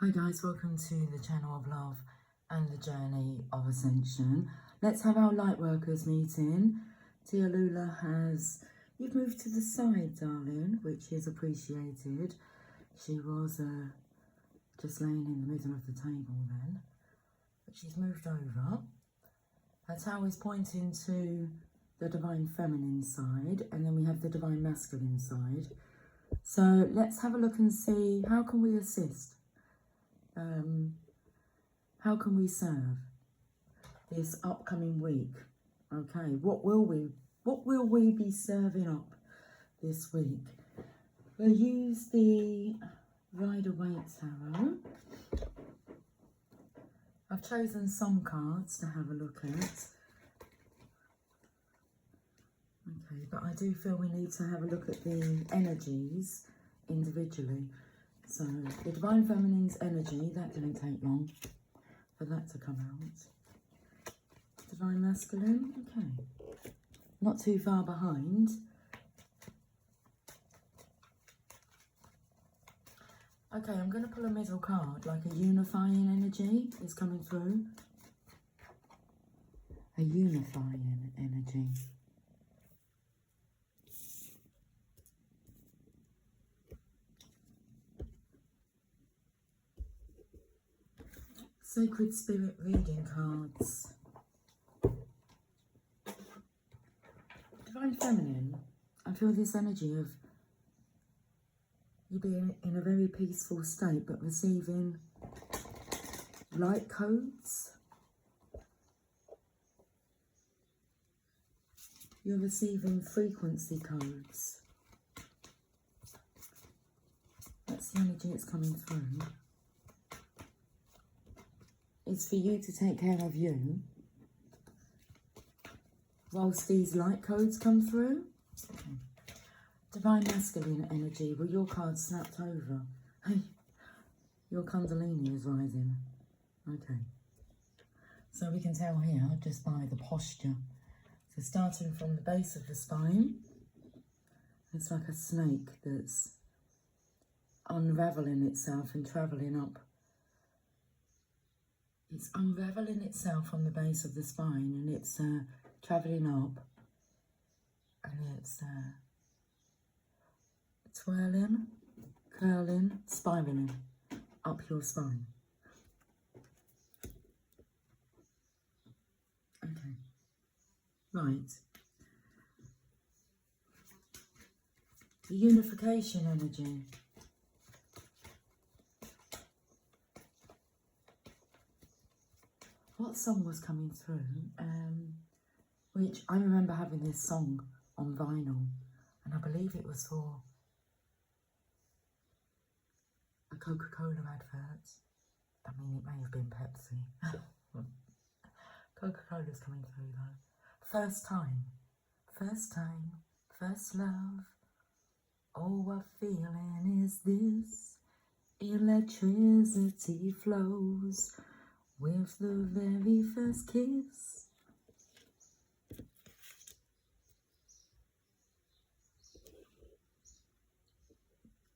Hi guys, welcome to the channel of love and the journey of ascension. Let's have our Lightworkers meeting. Tia Lula you've moved to the side, darling, which is appreciated. She was just laying in the middle of the table then, but she's moved over. Her towel is pointing to the divine feminine side, and then we have the divine masculine side. So let's have a look and see, how can we assist? How can we serve this upcoming week? Okay, what will we be serving up this week? We'll use the Rider-Waite Tarot. I've chosen some cards to have a look at. Okay, but I do feel we need to have a look at the energies individually. So the Divine Feminine's energy, that didn't take long for that to come out. Divine Masculine, okay. Not too far behind. Okay, I'm going to pull a middle card, like a unifying energy is coming through. A unifying energy. Sacred Spirit reading cards. Divine Feminine, I feel this energy of you being in a very peaceful state but receiving light codes. You're receiving frequency codes. That's the energy that's coming through. It's for you to take care of you whilst these light codes come through. Okay. Divine Masculine energy. Well, your card snapped over. Hey, your Kundalini is rising. Okay. So we can tell here just by the posture. So starting from the base of the spine, it's like a snake that's unraveling itself and travelling up. It's unravelling itself from the base of the spine, and it's travelling up, and it's twirling, curling, spiraling up your spine. Okay, right. The unification energy. What song was coming through? Which I remember having this song on vinyl, and I believe it was for a Coca-Cola advert. I mean, it may have been Pepsi. Coca-Cola's coming through though. First time, first love. Oh, what feeling is this? Electricity flows with the very first kiss.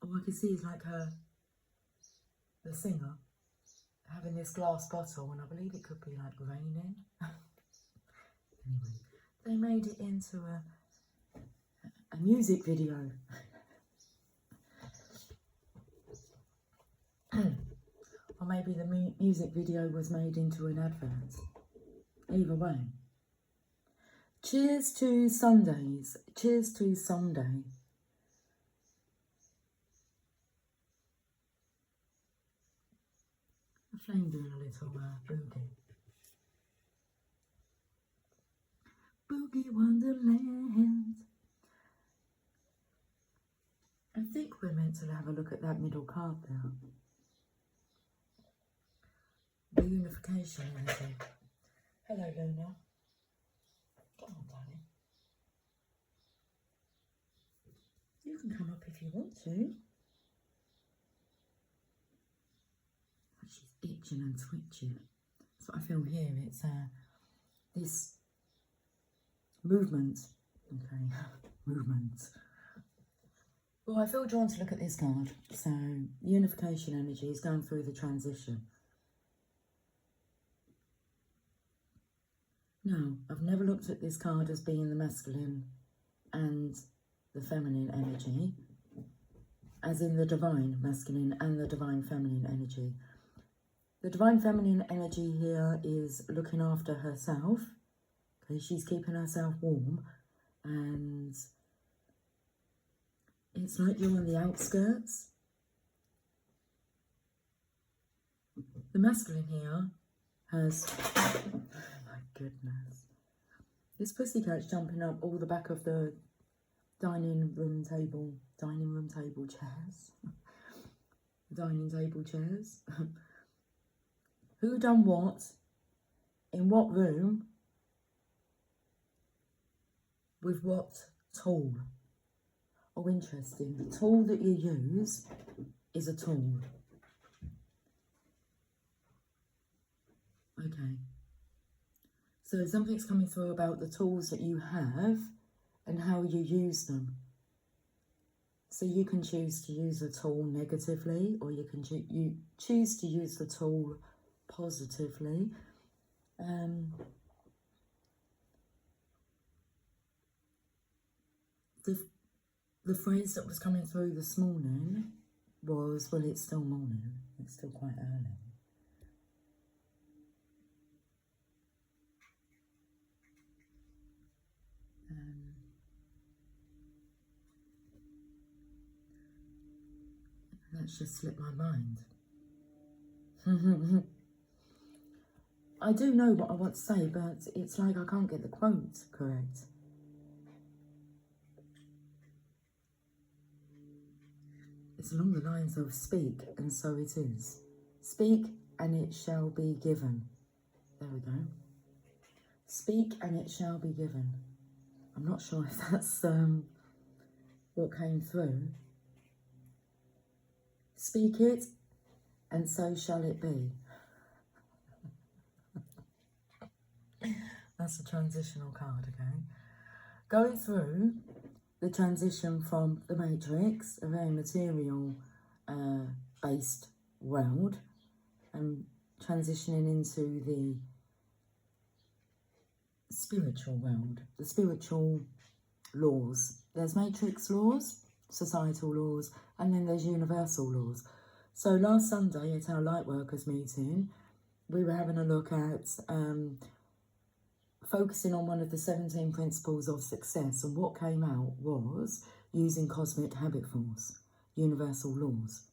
All I can see is like the singer, having this glass bottle, and I believe it could be like raining. Anyway, they made it into a music video. Or maybe the music video was made into an advert. Either way. Cheers to Sundays. Cheers to Sunday. A flame doing a little boogie. Boogie Wonderland. I think we're meant to have a look at that middle card now. The unification energy. Hello, Luna. Come on, darling. You can come up if you want to. She's itching and twitching. That's what I feel here. It's this movement. Okay, movement. Well, I feel drawn to look at this card. So, unification energy is going through the transition. Now, I've never looked at this card as being the masculine and the feminine energy, as in the divine masculine and the divine feminine energy. The divine feminine energy here is looking after herself. Okay, she's keeping herself warm, and it's like you're on the outskirts. The masculine here has, oh my goodness, this pussycat's jumping up all the back of the dining room table chairs. Dining table chairs. Who done what? In what room? With what tool? Oh, interesting. The tool that you use is a tool. Okay. So something's coming through about the tools that you have and how you use them. So you can choose to use a tool negatively, or you can choose to use the tool positively. The phrase that was coming through this morning was, well, it's still morning. It's still quite early. That's just slipped my mind. I do know what I want to say, but it's like I can't get the quote correct. It's along the lines of speak, and so it is. Speak, and it shall be given. There we go. Speak, and it shall be given. I'm not sure if that's what came through. Speak it, and so shall it be. That's a transitional card, okay? Going through the transition from the Matrix, a very material based world, and transitioning into the spiritual world, the spiritual laws. There's Matrix laws, societal laws, and then there's universal laws. So last Sunday at our Lightworkers meeting, we were having a look at focusing on one of the 17 principles of success, and what came out was using cosmic habit force, universal laws.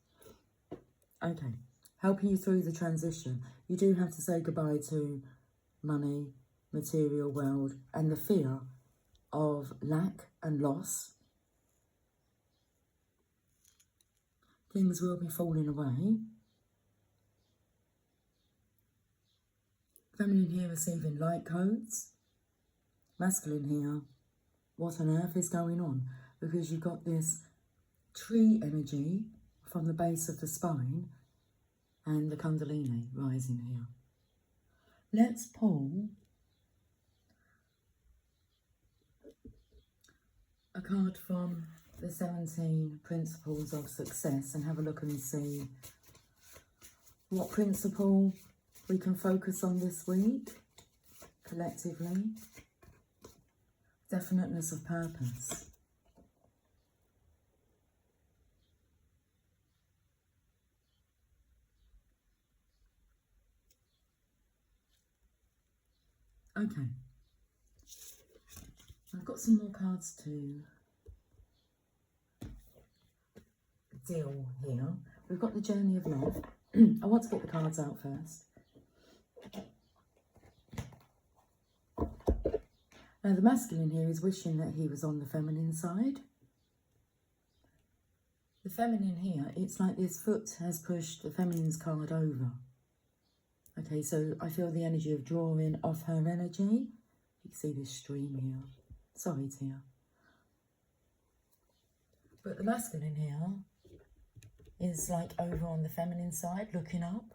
Okay, helping you through the transition. You do have to say goodbye to money, material world, and the fear of lack and loss. Things will be falling away. Feminine here receiving light codes. Masculine here, what on earth is going on? Because you've got this tree energy from the base of the spine and the Kundalini rising here. Let's pull a card from the 17 principles of success and have a look and see what principle we can focus on this week collectively. Definiteness of purpose. Okay. I've got some more cards to deal here. We've got the journey of love. I want to get the cards out first. Now the masculine here is wishing that he was on the feminine side. The feminine here, it's like this foot has pushed the feminine's card over. Okay, so I feel the energy of drawing off her energy. You can see this stream here. Sorry, Tia. But the masculine here is like over on the feminine side, looking up.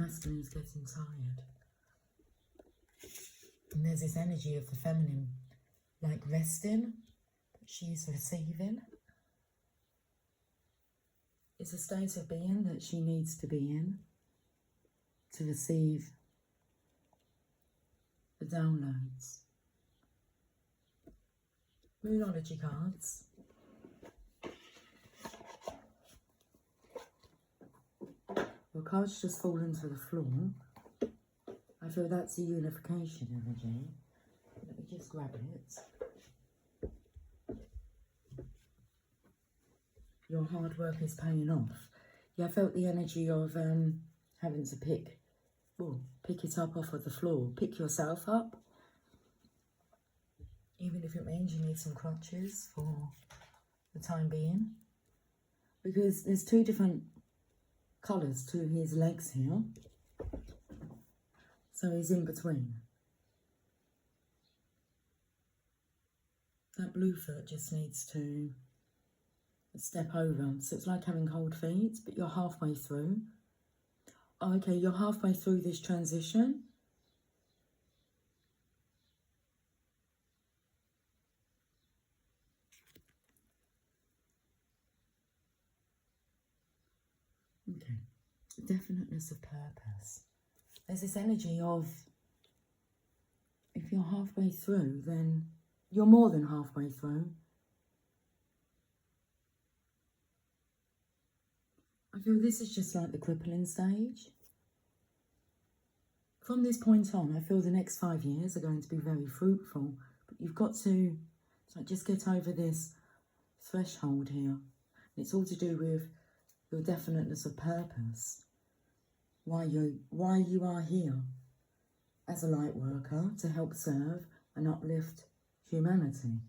masculine's getting tired. And there's this energy of the feminine, like resting, but she's receiving. It's a state of being that she needs to be in to receive the downloads. Moonology cards. Your card's just fallen to the floor. I feel that's a unification energy. Let me just grab it. Your hard work is paying off. Yeah, I felt the energy of having to pick it up off of the floor. Pick yourself up. Even if it means you need some crutches for the time being. Because there's two different colours to his legs here. So he's in between. That blue foot just needs to step over. So it's like having cold feet, but you're halfway through. Oh, okay, you're halfway through this transition. Okay, definiteness of purpose. There's this energy of, if you're halfway through, then you're more than halfway through. I feel this is just like the crippling stage. From this point on, I feel the next 5 years are going to be very fruitful. But you've got to just get over this threshold here. It's all to do with your definiteness of purpose. Why you are here as a light worker to help serve and uplift humanity.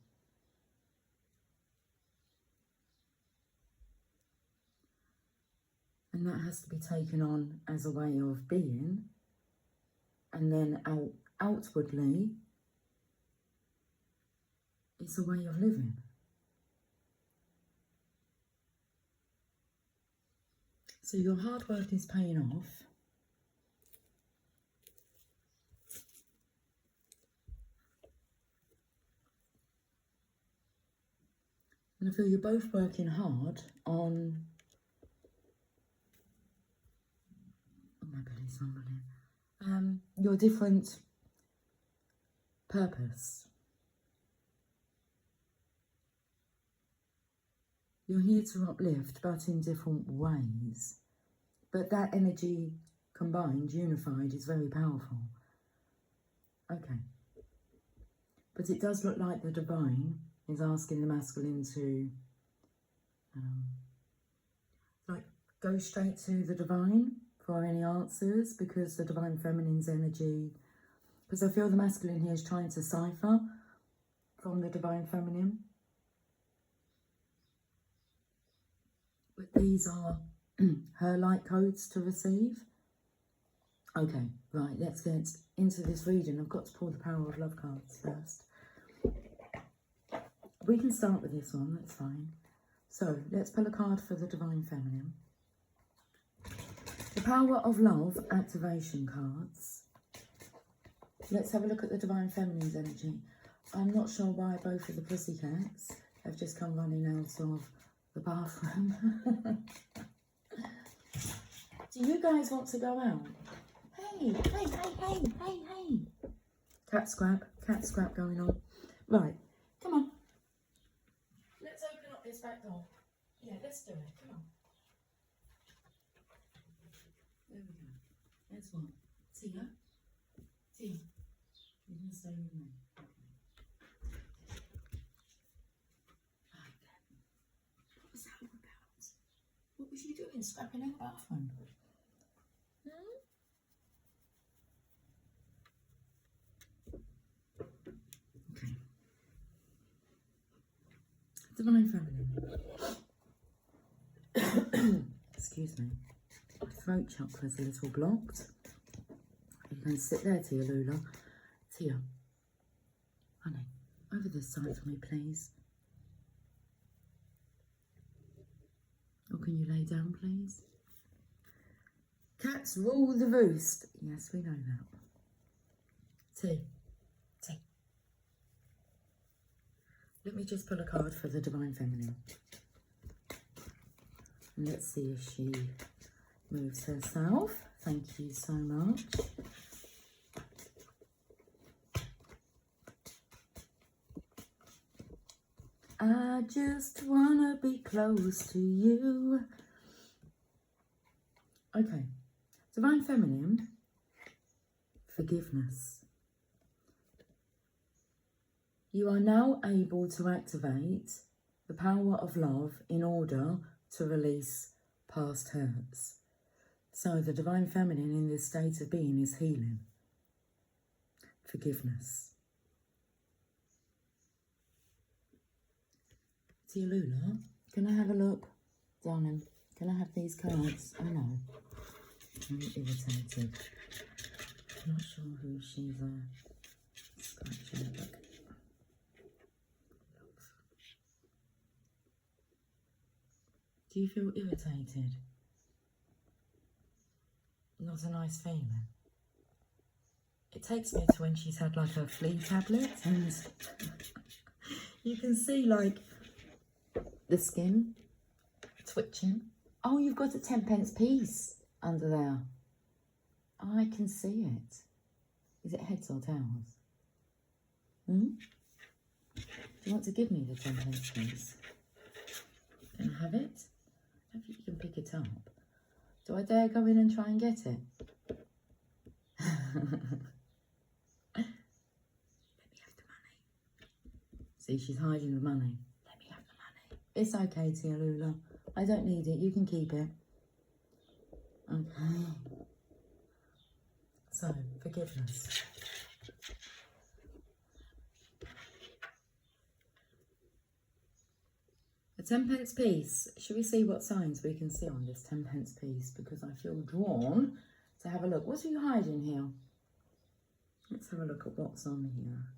And that has to be taken on as a way of being, and then outwardly, it's a way of living. So your hard work is paying off. And I feel you're both working hard on... Oh, my belly's rumbling. Your different purpose. You're here to uplift, but in different ways. But that energy combined, unified, is very powerful. Okay. But it does look like the divine is asking the masculine to go straight to the divine for any answers, because the divine feminine's energy, because I feel the masculine here is trying to cipher from the divine feminine. But these are her light codes to receive. Okay, right, let's get into this reading. I've got to pull the power of love cards first. We can start with this one, that's fine. So, let's pull a card for the divine feminine. The power of love activation cards. Let's have a look at the divine feminine's energy. I'm not sure why both of the pussycats have just come running out of the bathroom. Do you guys want to go out? Hey. Cat scrap going on. Right, come on. Let's open up this back door. Yeah, let's do it, come on. There we go. That's one. Tia, you're going to stay with me. What was that all about? What was you doing, scrapping in the bathroom? Okay. Divine feminine. Excuse me. My throat chakra's a little blocked. You can sit there, Tia Lula. Tia, honey, over this side for me, please. Or can you lay down, please? Cats rule the roost. Yes, we know that. T. Let me just pull a card for the Divine Feminine. And let's see if she moves herself. Thank you so much. I just wanna be close to you. Okay, Divine Feminine, forgiveness. You are now able to activate the power of love in order to release past hurts. So the Divine Feminine in this state of being is healing. Forgiveness. Tia Lula, can I have a look? Darling, can I have these cards? Oh no, I'm irritated. I'm not sure who she's scratching. Look. Do you feel irritated? Not a nice feeling. It takes me to when she's had like her flea tablet and you can see like the skin twitching. Oh, you've got a 10p piece under there. I can see it. Is it heads or tails? Do you want to give me the 10p piece? Can I have it? I think you can pick it up. Do I dare go in and try and get it? Let me have the money. See, she's hiding the money. Let me have the money. It's okay, Tia Lula. I don't need it. You can keep it. Okay. So, forgiveness. A 10p piece. Should we see what signs we can see on this 10p piece? Because I feel drawn to have a look. What are you hiding here? Let's have a look at what's on here.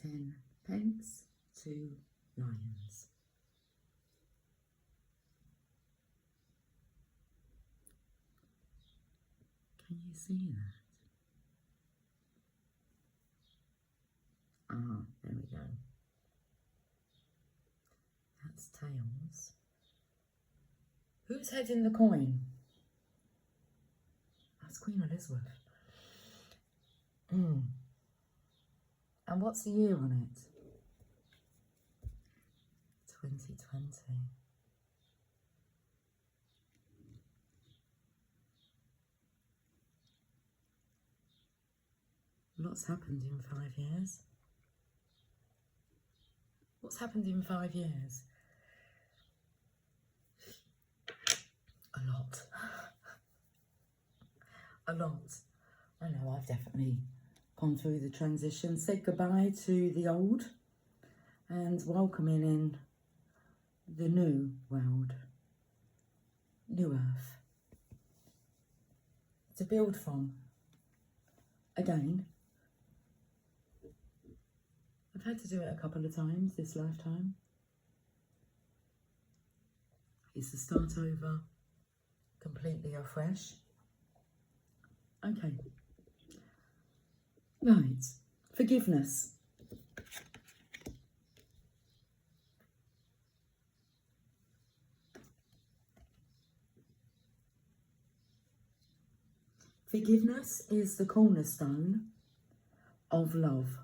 10p, 2 lions. Can you see that? Ah, there we go. That's tails. Who's heading the coin? That's Queen Elizabeth. And what's the year on it? 2020. Lots happened in 5 years. What's happened in 5 years? A lot. A lot. I know I've definitely gone through the transition, said goodbye to the old and welcoming in the new world, new earth, to build from. Again, I've had to do it a couple of times this lifetime. It's to start over completely afresh. Okay. Right. Forgiveness. Forgiveness is the cornerstone of love.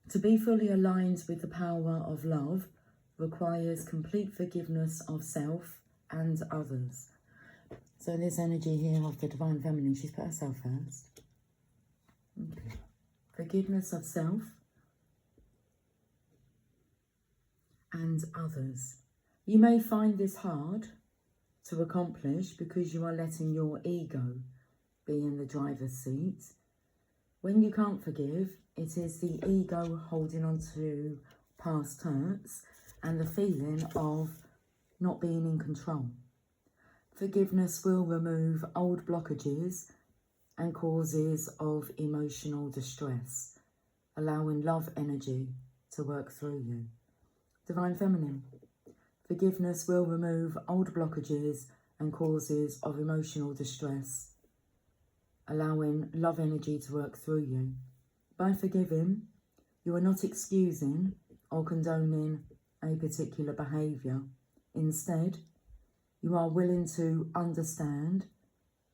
To be fully aligned with the power of love requires complete forgiveness of self and others. So this energy here of the Divine Feminine, she's put herself first. Okay. Forgiveness of self and others. You may find this hard to accomplish because you are letting your ego be in the driver's seat. When you can't forgive, it is the ego holding on to past hurts and the feeling of not being in control. Forgiveness will remove old blockages and causes of emotional distress, allowing love energy to work through you. Divine Feminine, Forgiveness will remove old blockages and causes of emotional distress, allowing love energy to work through you. By forgiving, you are not excusing or condoning a particular behaviour. Instead, you are willing to understand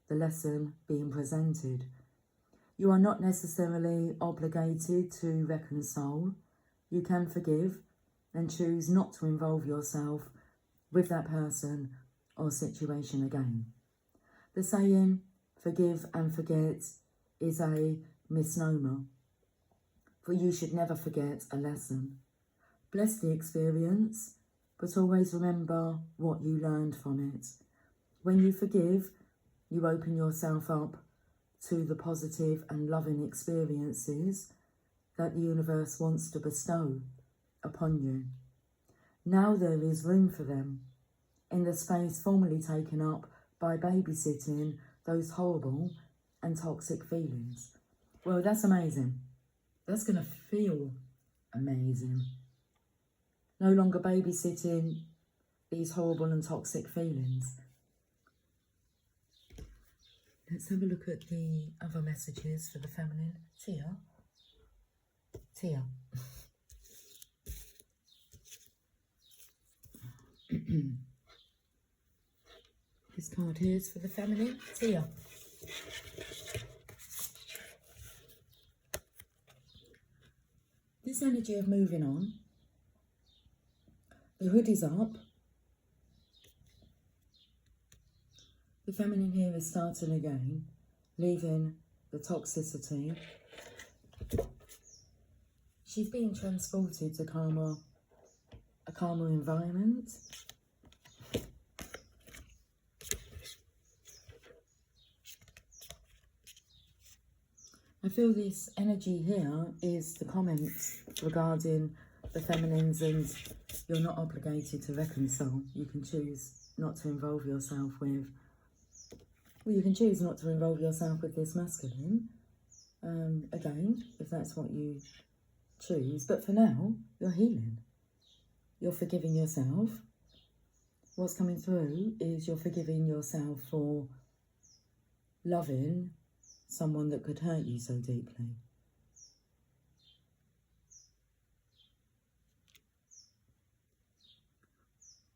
the lesson being presented. You are not necessarily obligated to reconcile. You can forgive and choose not to involve yourself with that person or situation again. The saying, forgive and forget, is a misnomer, for you should never forget a lesson. Bless the experience, but always remember what you learned from it. When you forgive, you open yourself up to the positive and loving experiences that the universe wants to bestow upon you. Now there is room for them in the space formerly taken up by babysitting those horrible and toxic feelings. Well, that's amazing. That's going to feel amazing. No longer babysitting these horrible and toxic feelings. Let's have a look at the other messages for the feminine. Tia. This card here is for the feminine. Tia. This energy of moving on. The hood is up. The feminine here is starting again, leaving the toxicity. She's being transported to a calmer environment. I feel this energy here is the comments regarding the feminines, and you're not obligated to reconcile. You can choose not to involve yourself with, well, you can choose not to involve yourself with this masculine, again, if that's what you choose. But for now, you're healing. You're forgiving yourself. What's coming through is you're forgiving yourself for loving someone that could hurt you so deeply.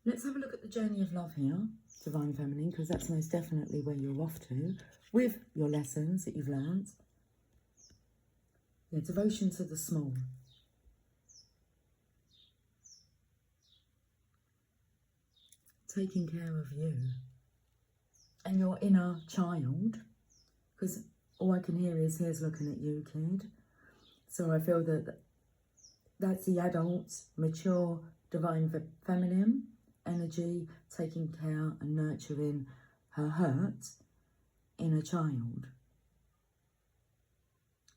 Let's have a look at the journey of love here, Divine Feminine, because that's most definitely where you're off to, with your lessons that you've learned. Yeah, devotion to the small. Taking care of you and your inner child, because all I can hear is, here's looking at you, kid. So I feel that that's the adult, mature, divine feminine energy, taking care and nurturing her hurt inner child.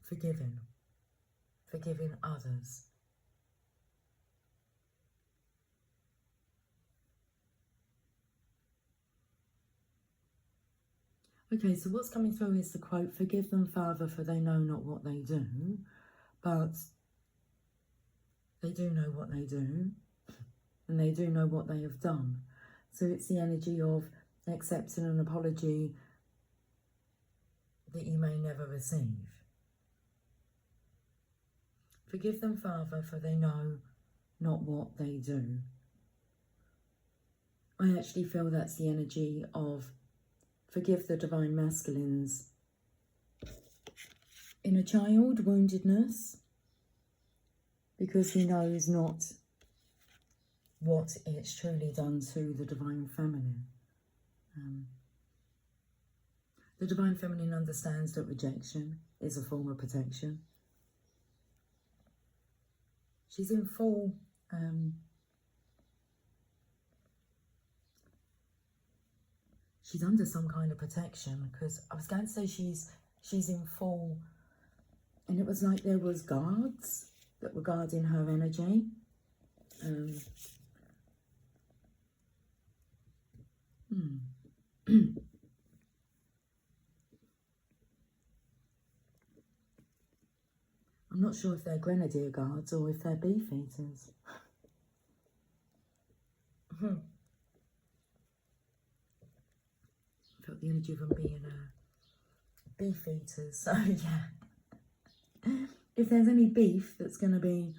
Forgiving others. Okay, so what's coming through is the quote, forgive them, Father, for they know not what they do. But they do know what they do, and they do know what they have done. So it's the energy of accepting an apology that you may never receive. Forgive them, Father, for they know not what they do. I actually feel that's the energy of forgive the divine masculines. Inner child, woundedness, because he knows not what it's truly done to the divine feminine. The divine feminine understands that rejection is a form of protection. She's in full she's under some kind of protection, because I was going to say she's in full, and it was like there was guards that were guarding her energy. I'm not sure if they're grenadier guards or if they're beefeaters. Felt the energy of them being beef eaters. So yeah, if there's any beef that's going to be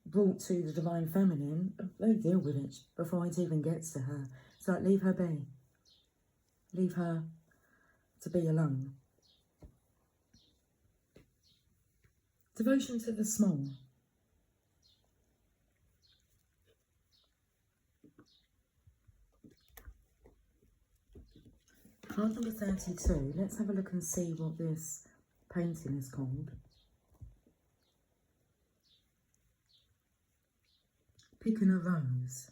brought to the Divine Feminine, they deal with it before it even gets to her. So like, leave her be. Leave her to be alone. Devotion to the small. Card number 32. Let's have a look and see what this painting is called. Picking a Rose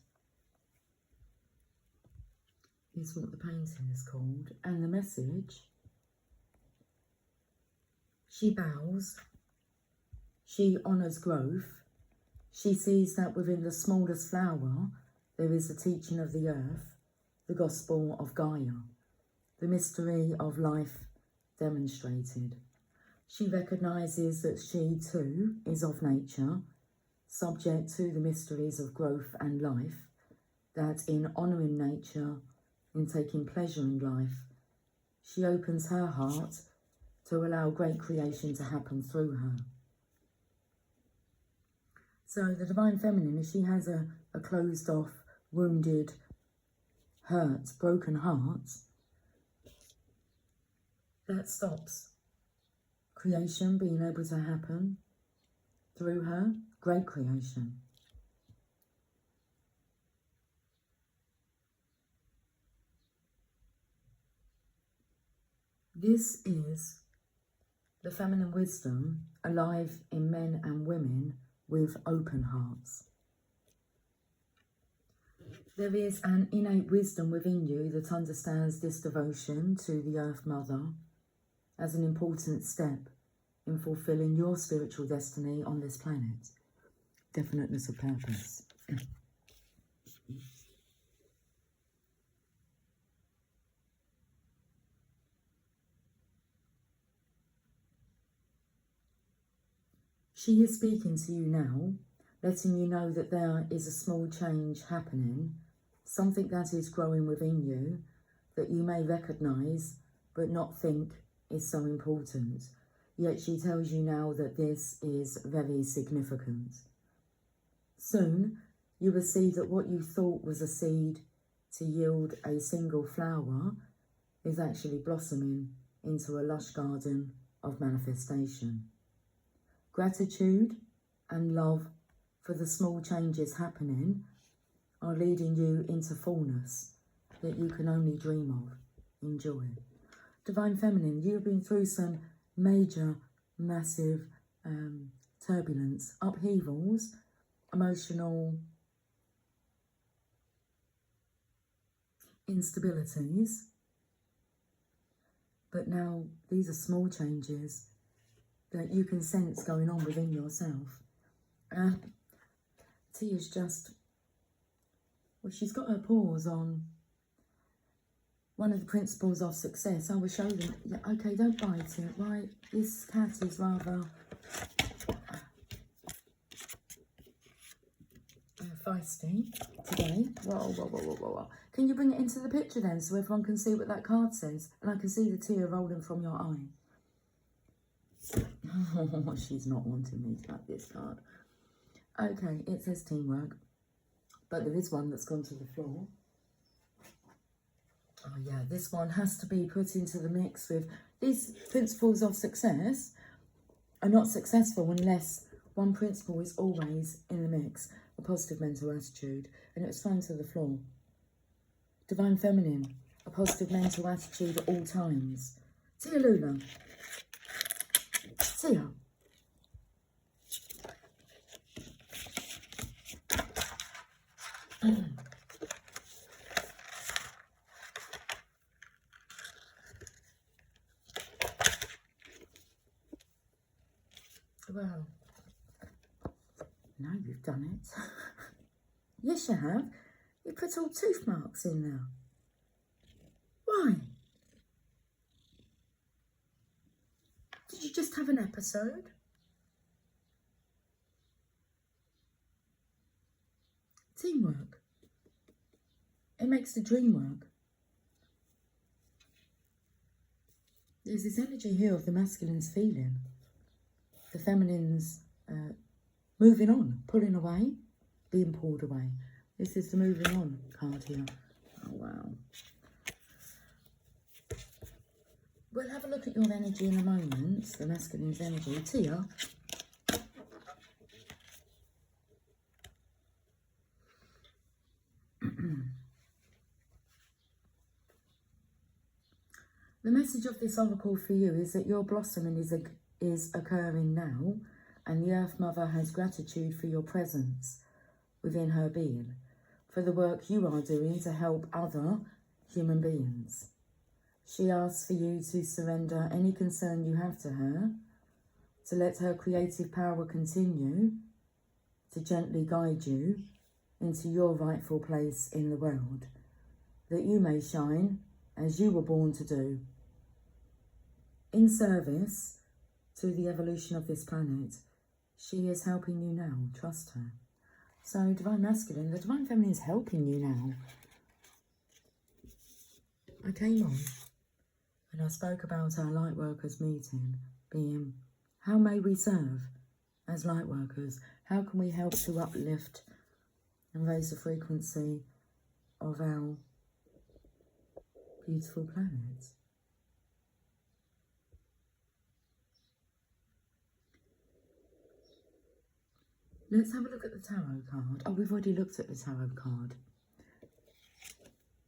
is what the painting is called. And the message: she bows, she honours growth, she sees that within the smallest flower there is the teaching of the earth, the gospel of Gaia, the mystery of life demonstrated. She recognises that she too is of nature, subject to the mysteries of growth and life, that in honouring nature, in taking pleasure in life, she opens her heart to allow great creation to happen through her. So the Divine Feminine, if she has a closed off, wounded, hurt, broken heart, that stops creation being able to happen through her, great creation. This is the feminine wisdom alive in men and women with open hearts. There is an innate wisdom within you that understands this devotion to the Earth Mother as an important step in fulfilling your spiritual destiny on this planet. Definiteness of purpose. She is speaking to you now, letting you know that there is a small change happening, something that is growing within you that you may recognise but not think is so important. Yet she tells you now that this is very significant. Soon you will see that what you thought was a seed to yield a single flower is actually blossoming into a lush garden of manifestation. Gratitude and love for the small changes happening are leading you into fullness that you can only dream of. Enjoy. Divine Feminine, you've been through some major, massive turbulence, upheavals, emotional instabilities. But now these are small changes that you can sense going on within yourself. Tia's just, well, she's got her paws on one of the principles of success. I will show them. Yeah, okay, don't bite it, right? This cat is rather feisty today. Whoa. Can you bring it into the picture then so everyone can see what that card says? And I can see the tear rolling from your eye. Oh, she's not wanting me to have this card. Okay, it says teamwork, but there is one that's gone to the floor. Oh yeah, this one has to be put into the mix with these principles of success are not successful unless one principle is always in the mix, a positive mental attitude, and it was thrown to the floor. Divine Feminine, a positive mental attitude at all times. Tia Lula. Tia. Well, now you've done it. Yes, you have. You put all tooth marks in there. Why? Did you just have an episode? Teamwork. It makes the dream work. There's this energy here of the masculine's feeling, the feminine's moving on, pulling away, being pulled away. This is the moving on card here. Oh, wow. We'll have a look at your energy in a moment, the masculine's energy. Tia. The message of this oracle for you is that your blossoming is occurring now, and the Earth Mother has gratitude for your presence within her being, for the work you are doing to help other human beings. She asks for you to surrender any concern you have to her, to let her creative power continue to gently guide you into your rightful place in the world, that you may shine as you were born to do, in service to the evolution of this planet. She is helping you now. Trust her. So, Divine Masculine, the Divine Feminine is helping you now. I came on and I spoke about our Lightworkers meeting being, how may we serve as Lightworkers? How can we help to uplift and raise the frequency of our beautiful planet? Let's have a look at the tarot card. Oh, we've already looked at the tarot card.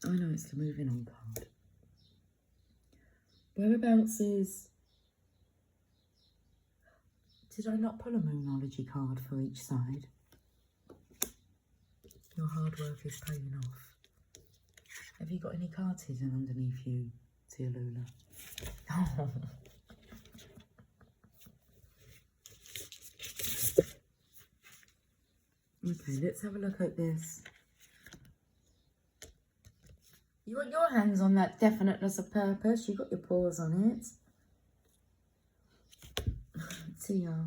I know it's the moving on card. Whereabouts is... Did I not pull a Moonology card for each side? Your hard work is paying off. Have you got any cards hidden underneath you, Tia Lula? Oh. Okay, let's have a look at this. You got your hands on that definiteness of purpose. You got your paws on it. Tia.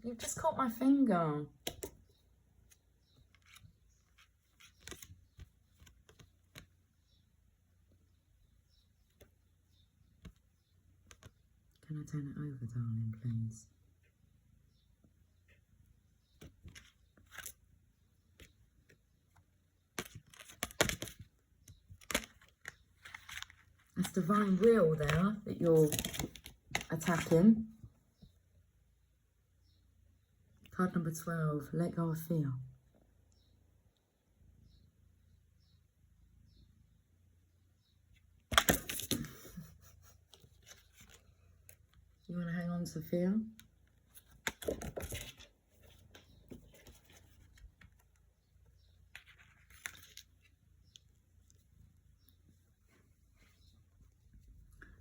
You've just caught my finger. Can I turn it over, darling, please? That's divine will there that you're attacking. Card number 12, let go of fear. You want to hang on to fear?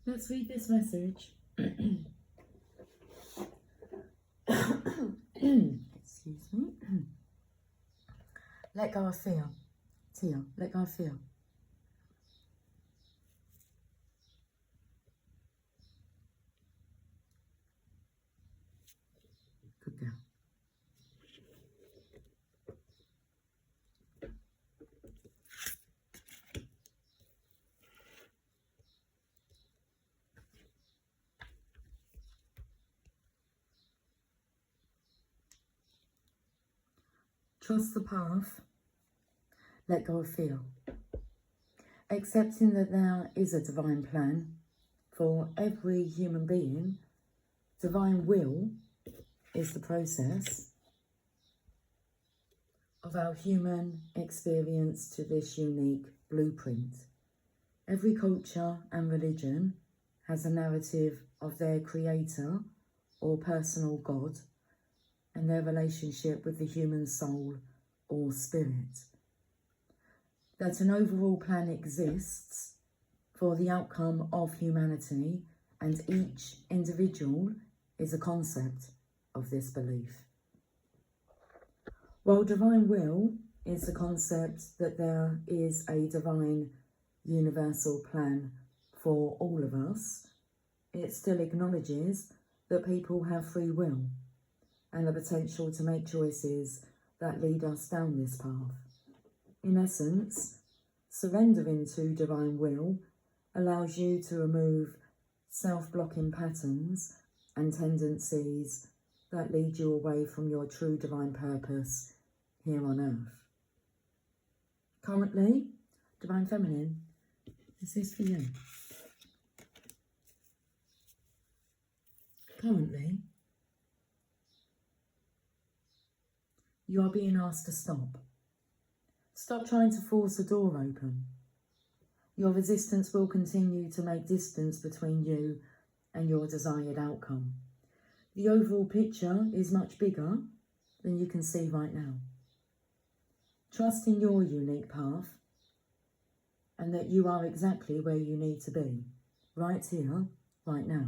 Let's read this message. Excuse me. Let go of fear. Tia, let go of fear. Good girl. Trust the path. Let go of fear. Accepting that there is a divine plan for every human being. Divine will is the process of our human experience to this unique blueprint. Every culture and religion has a narrative of their creator or personal God and their relationship with the human soul or spirit. That an overall plan exists for the outcome of humanity, and each individual is a concept of this belief. While divine will is the concept that there is a divine universal plan for all of us, it still acknowledges that people have free will and the potential to make choices that lead us down this path. In essence, surrendering to divine will allows you to remove self-blocking patterns and tendencies that lead you away from your true divine purpose here on earth. Currently, Divine Feminine, is this for you? Currently, you are being asked to stop. Stop trying to force a door open. Your resistance will continue to make distance between you and your desired outcome. The overall picture is much bigger than you can see right now. Trust in your unique path and that you are exactly where you need to be, right here, right now.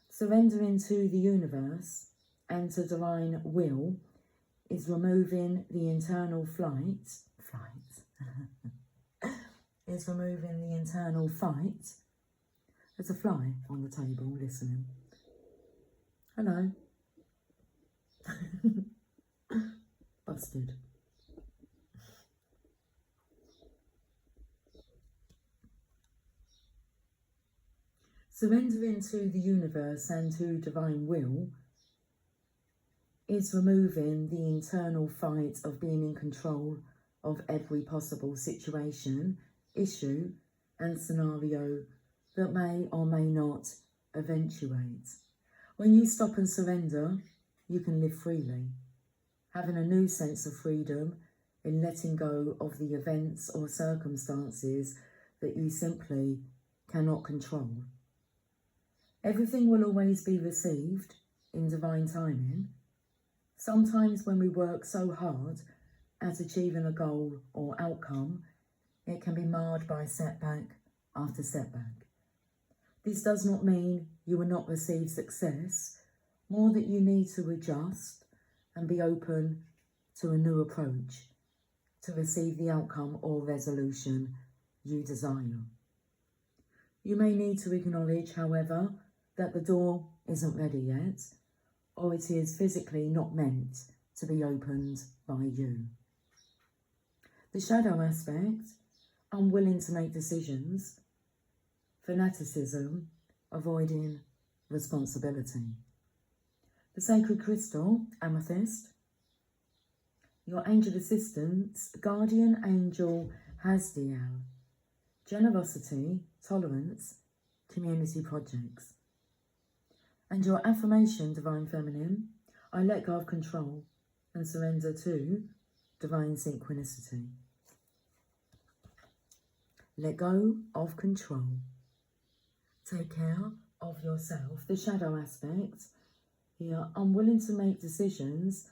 Surrendering to the universe and to divine will is removing the internal is removing the internal fight. There's a fly on the table listening. Hello. Busted. Surrendering to the universe and to divine will is removing the internal fight of being in control of every possible situation, issue and scenario that may or may not eventuate. When you stop and surrender, you can live freely, having a new sense of freedom in letting go of the events or circumstances that you simply cannot control. Everything will always be received in divine timing. Sometimes when we work so hard at achieving a goal or outcome, it can be marred by setback after setback. This does not mean you will not receive success, more that you need to adjust and be open to a new approach to receive the outcome or resolution you desire. You may need to acknowledge, however, that the door isn't ready yet, or it is physically not meant to be opened by you. The shadow aspect, unwilling to make decisions, fanaticism, avoiding responsibility. The sacred crystal, amethyst, your angel assistants, guardian angel Hasdiel, generosity, tolerance, community projects. And your affirmation, Divine Feminine, I let go of control and surrender to divine synchronicity. Let go of control. Take care of yourself. The shadow aspect here, unwilling to make decisions,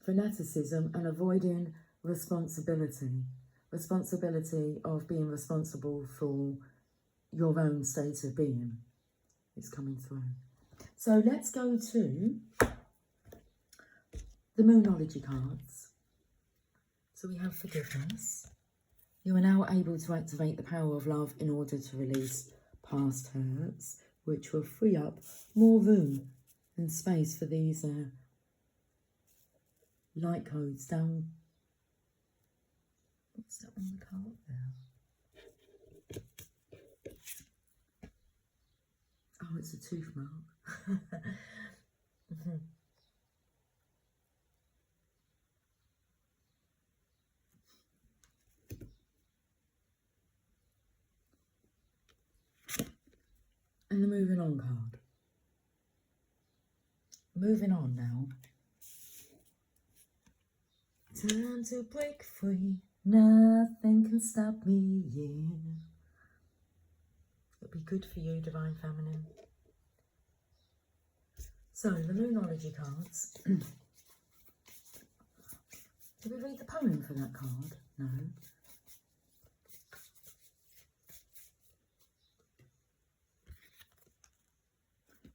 fanaticism and avoiding responsibility. Responsibility of being responsible for your own state of being is coming through. So let's go to the Moonology cards. So we have forgiveness. You are now able to activate the power of love in order to release past hurts, which will free up more room and space for these light codes down. What's that on the card there? Oh, it's a tooth mark. And the moving on card. Moving on now. Time to break free. Nothing can stop me, yeah. It'll be good for you, Divine Feminine. So, the Moonology cards. Did we read the poem for that card? No.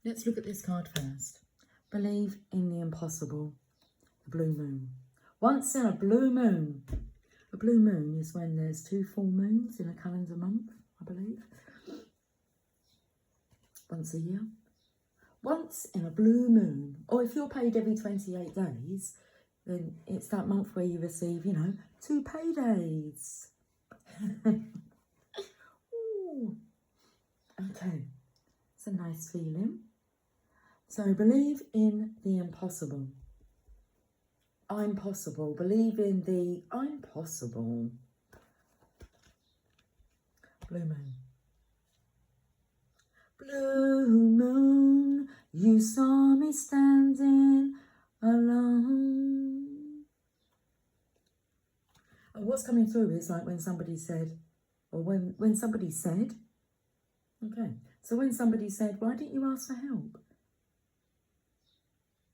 Let's look at this card first. Believe in the impossible. The blue moon. Once in a blue moon. A blue moon is when there's 2 full moons in a calendar month, I believe. Once a year. once in a blue moon, or if you're paid every 28 days, then it's that month where you receive, 2 paydays. Ooh. Okay, it's a nice feeling. So believe in the impossible. I'm possible. Believe in the I'm possible. Blue moon. Blue moon, you saw me standing alone. And what's coming through is like when somebody said, or when somebody said, okay, so when somebody said, why didn't you ask for help?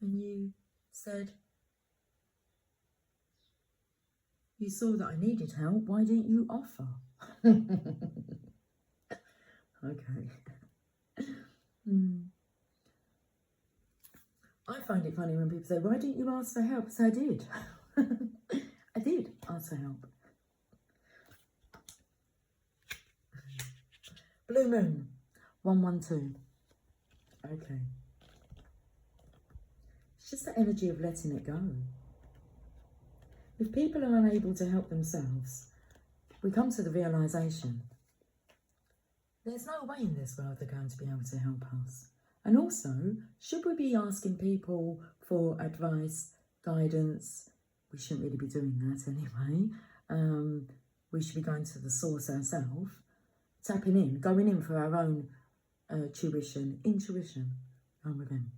And you said, you saw that I needed help, why didn't you offer? Okay. I find it funny when people say, why didn't you ask for help? So I did. I did ask for help. Blue moon, 112. Okay. It's just the energy of letting it go. If people are unable to help themselves, we come to the realisation there's no way in this world they're going to be able to help us. And also, should we be asking people for advice, guidance? We shouldn't really be doing that anyway. We should be going to the source ourselves, tapping in, going in for our own intuition, going with him.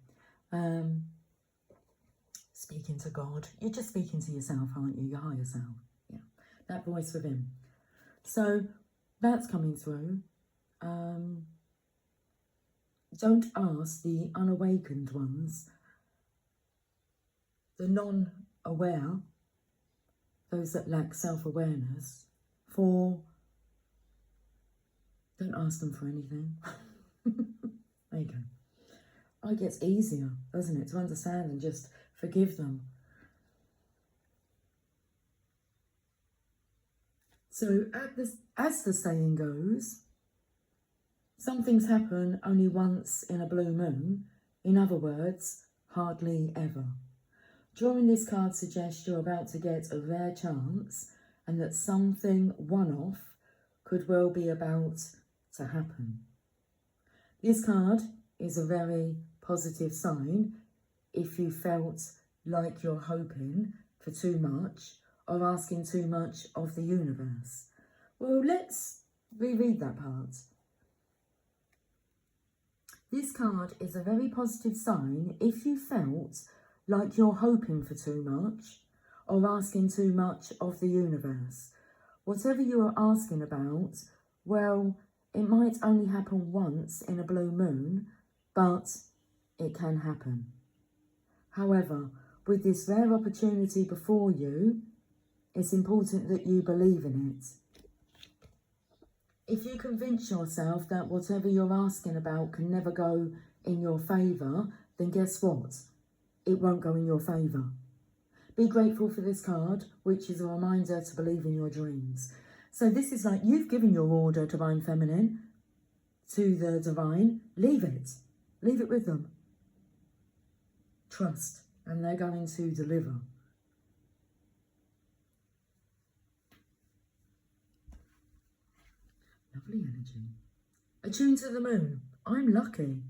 Speaking to God. You're just speaking to yourself, aren't you? Your higher self. Yeah, that voice within. So that's coming through. Don't ask the unawakened ones, the non-aware, those that lack self-awareness, don't ask them for anything. There you go. It gets easier, doesn't it, to understand and just forgive them. So as the saying goes, some things happen only once in a blue moon. In other words, hardly ever. Drawing this card suggests you're about to get a rare chance and that something one-off could well be about to happen. This card is a very positive sign if you felt like you're hoping for too much or asking too much of the universe. Well, let's reread that part. This card is a very positive sign if you felt like you're hoping for too much or asking too much of the universe. Whatever you are asking about, well, it might only happen once in a blue moon, but it can happen. However, with this rare opportunity before you, it's important that you believe in it. If you convince yourself that whatever you're asking about can never go in your favour, then guess what? It won't go in your favour. Be grateful for this card, which is a reminder to believe in your dreams. So this is like you've given your order, Divine Feminine, to the Divine. Leave it. Leave it with them. Trust, and they're going to deliver. Lovely energy. Attuned to the moon. I'm lucky.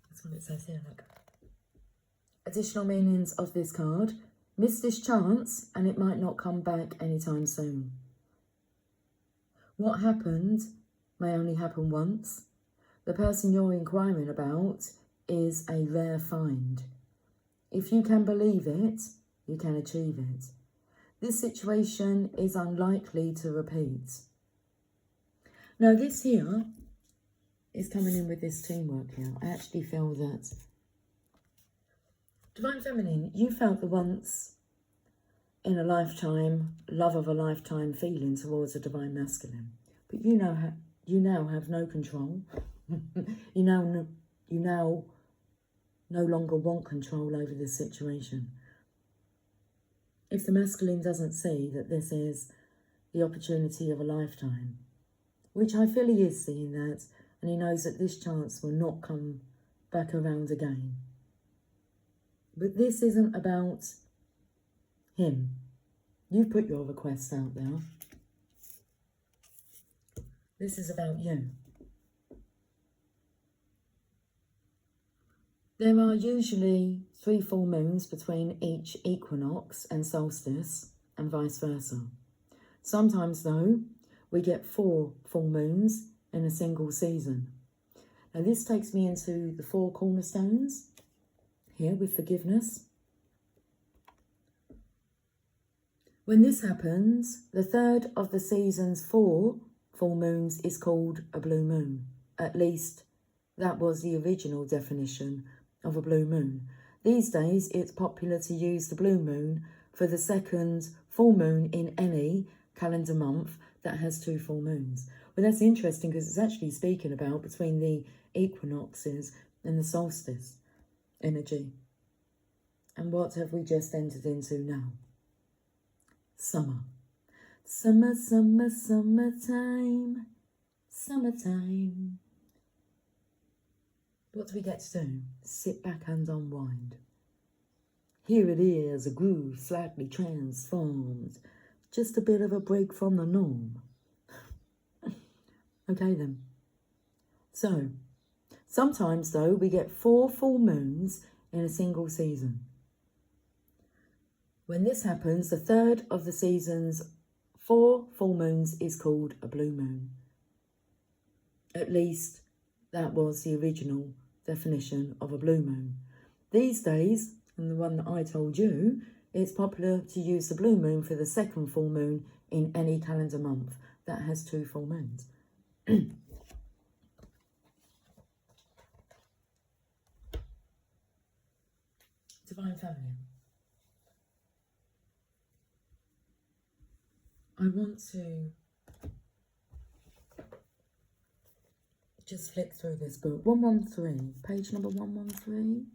That's what it says here, look. Additional meanings of this card. Miss this chance and it might not come back anytime soon. What happened may only happen once. The person you're inquiring about is a rare find. If you can believe it, you can achieve it. This situation is unlikely to repeat. Now this here is coming in with this teamwork here. I actually feel that Divine Feminine, you felt the once in a lifetime, love of a lifetime feeling towards a Divine Masculine. But you now have no control. you now no longer want control over this situation. If the masculine doesn't see that this is the opportunity of a lifetime, which I feel he is seeing that, And he knows that this chance will not come back around again. But this isn't about him. You've put your request out there. This is about you. There are usually 3 full moons between each equinox and solstice, and vice versa. Sometimes, though, we get 4 full moons in a single season. Now, this takes me into the 4 cornerstones here with forgiveness. When this happens, the third of the season's 4 full moons is called a blue moon. At least, that was the original definition of a blue moon. These days, it's popular to use the blue moon for the second full moon in any calendar month that has 2 full moons. Well, that's interesting because it's actually speaking about between the equinoxes and the solstice energy. And what have we just entered into now? Summer. Summer, summer, summertime. Summertime. What do we get to do? Sit back and unwind. Here it is, a groove slightly transformed. Just a bit of a break from the norm. Okay then. So, sometimes though, we get 4 full moons in a single season. When this happens, the third of the season's 4 full moons is called a blue moon. At least, that was the original definition of a blue moon. These days, and the one that I told you, it's popular to use the blue moon for the second full moon in any calendar month that has 2 full moons. Divine Feminine. I want to just flick through this book. 113, page number 113.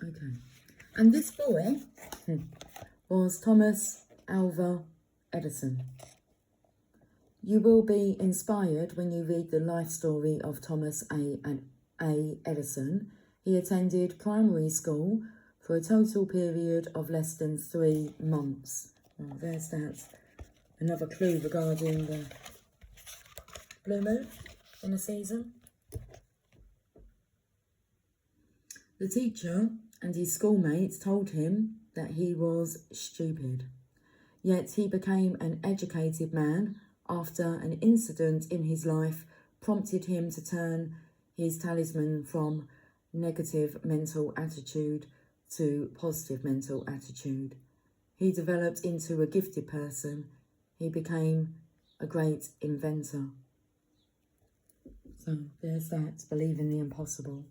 Okay. And this boy was Thomas Alva Edison. You will be inspired when you read the life story of Thomas A. Edison. He attended primary school for a total period of less than 3 months. Well, there's that. Another clue regarding the blue moon in a season. The teacher and his schoolmates told him that he was stupid. Yet he became an educated man after an incident in his life prompted him to turn his talisman from negative mental attitude to positive mental attitude. He developed into a gifted person. He became a great inventor. So there's that, believe in the impossible.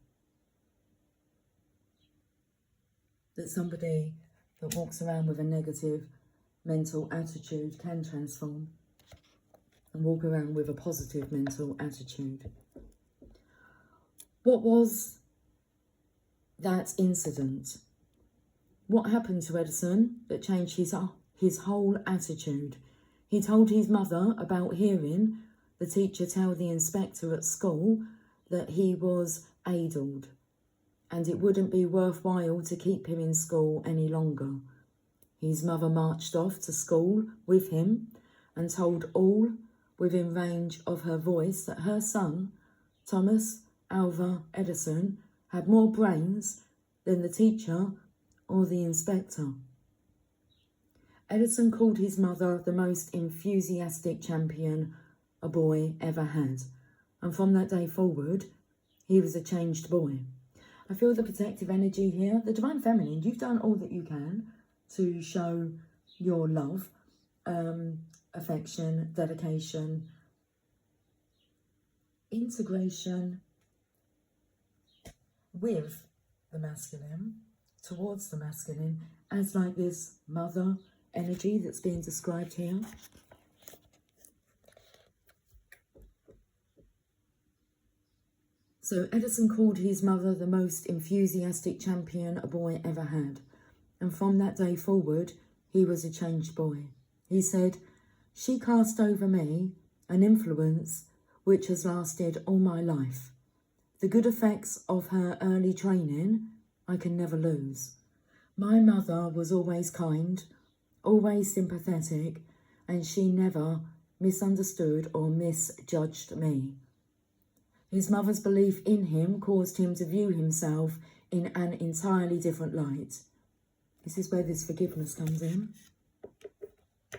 That somebody that walks around with a negative mental attitude can transform and walk around with a positive mental attitude. What was that incident? What happened to Edison that changed his whole attitude? He told his mother about hearing the teacher tell the inspector at school that he was addled and it wouldn't be worthwhile to keep him in school any longer. His mother marched off to school with him and told all within range of her voice that her son, Thomas Alva Edison, had more brains than the teacher or the inspector. Edison called his mother the most enthusiastic champion a boy ever had, and from that day forward, he was a changed boy. I feel the protective energy here. The Divine Feminine, you've done all that you can to show your love, affection, dedication, integration with the masculine, towards the masculine, as like this mother energy that's being described here. So Edison called his mother the most enthusiastic champion a boy ever had. And from that day forward, he was a changed boy. He said, She cast over me an influence which has lasted all my life. The good effects of her early training I can never lose. My mother was always kind, always sympathetic, and she never misunderstood or misjudged me. His mother's belief in him caused him to view himself in an entirely different light. This is where this forgiveness comes in.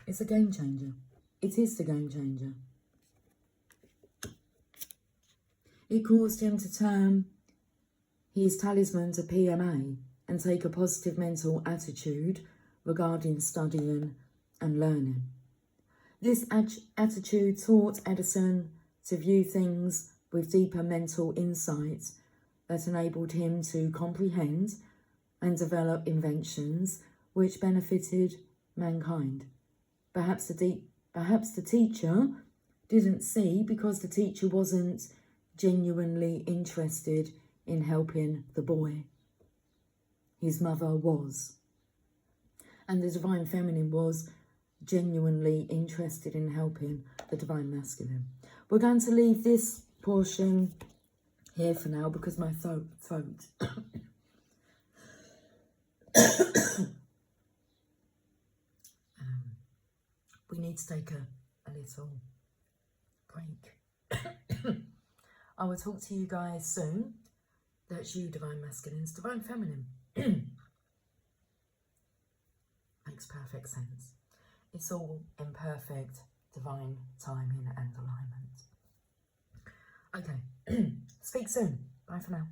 It's a game changer. It is the game changer. It caused him to turn his talisman to PMA and take a positive mental attitude regarding studying and learning. This attitude taught Edison to view things with deeper mental insight that enabled him to comprehend and develop inventions which benefited mankind. Perhaps the teacher didn't see because the teacher wasn't genuinely interested in helping the boy. His mother was. And the Divine Feminine was genuinely interested in helping the Divine Masculine. We're going to leave this portion here for now because my throat. We need to take a little break. I will talk to you guys soon. That's you, Divine Masculines. Divine Feminine. Makes perfect sense. It's all in perfect divine timing and alignment. Okay. Speak soon. Bye for now.